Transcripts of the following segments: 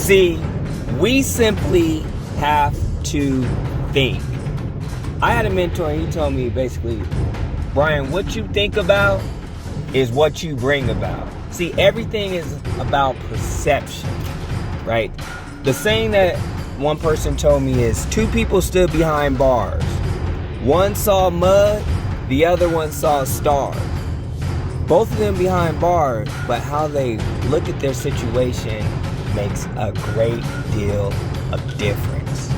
See, we simply have to think. I had a mentor and he told me basically, Bryan, what you think about is what you bring about. See, everything is about perception, right? The saying that one person told me is 2 people stood behind bars. One saw mud, the other one saw stars. Both of them behind bars, but how they look at their situation makes a great deal of difference.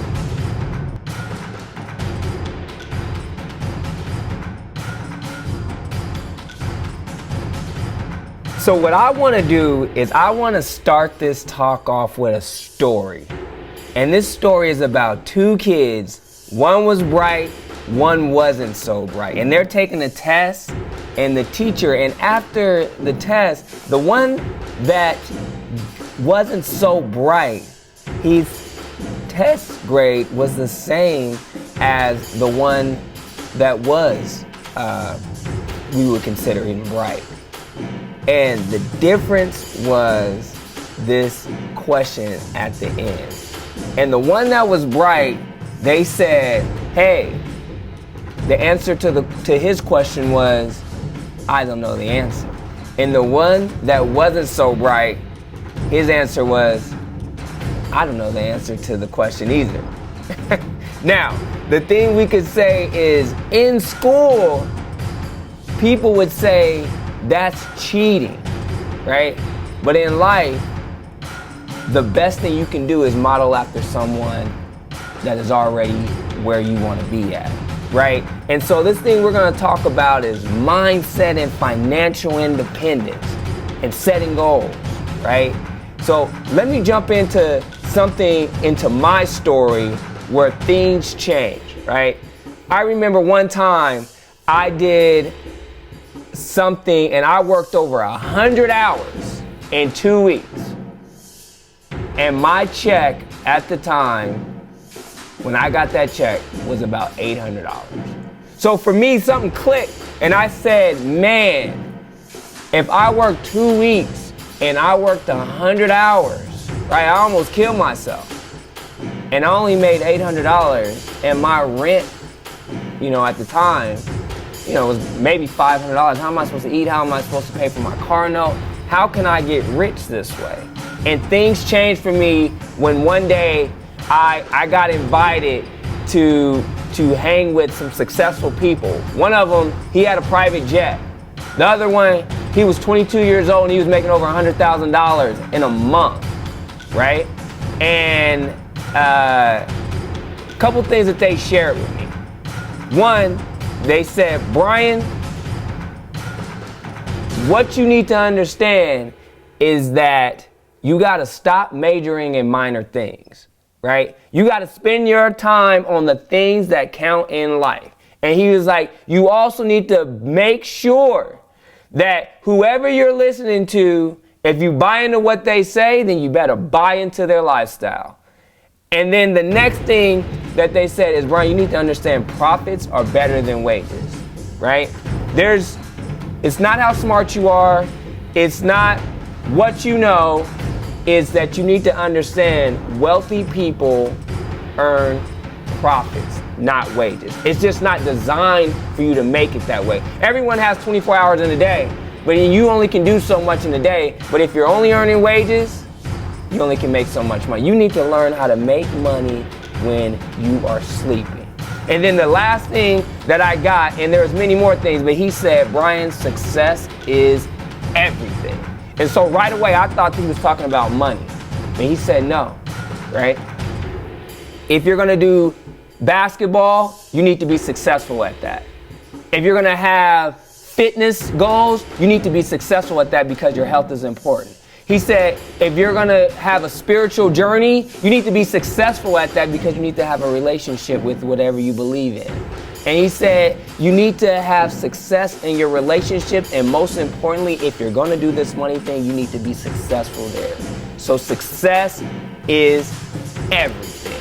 So what I want to do is I want to start this talk off with a story. And this story is about 2 kids. One was bright, one wasn't so bright. And they're taking a test, and the teacher, and after the test, the one that wasn't so bright, his test grade was the same as the one that was, we would consider him bright. And the difference was this question at the end. And the one that was bright, they said, hey, the answer to his question was, I don't know the answer. And the one that wasn't so bright, his answer was, I don't know the answer to the question either. Now, the thing we could say is, in school, people would say, that's cheating, right? But in life, the best thing you can do is model after someone that is already where you want to be at, right? And so this thing we're going to talk about is mindset and financial independence and setting goals, right? So let me jump into my story where things change, right? I remember one time I did something and I worked over 100 hours in 2 weeks. And my check at the time, when I got that check, was about $800. So for me, something clicked and I said, man, if I worked 2 weeks and I worked 100 hours, right, I almost killed myself. And I only made $800 and my rent, at the time, was maybe $500. How am I supposed to eat? How am I supposed to pay for my car note? How can I get rich this way? And things changed for me when one day I got invited to hang with some successful people. One of them, he had a private jet. The other one, he was 22 years old and he was making over $100,000 in a month, right? And a couple things that they shared with me. One, they said, Bryan, what you need to understand is that you got to stop majoring in minor things, right? You got to spend your time on the things that count in life. And he was like, you also need to make sure that whoever you're listening to, if you buy into what they say, then you better buy into their lifestyle. And then the next thing that they said is, Bryan, you need to understand profits are better than wages, right? It's not how smart you are. It's not what you know. It's that you need to understand wealthy people earn profits, not wages. It's just not designed for you to make it that way. Everyone has 24 hours in a day, but you only can do so much in a day. But if you're only earning wages, you only can make so much money. You need to learn how to make money when you are sleeping. And then the last thing that I got, and there's many more things, but he said, Bryan, success is everything. And so right away, I thought he was talking about money. But he said no, right? If you're gonna do basketball, you need to be successful at that. If you're gonna have fitness goals, you need to be successful at that because your health is important. He said, if you're gonna have a spiritual journey, you need to be successful at that because you need to have a relationship with whatever you believe in. And he said, you need to have success in your relationships, and most importantly, if you're gonna do this money thing, you need to be successful there. So success is everything.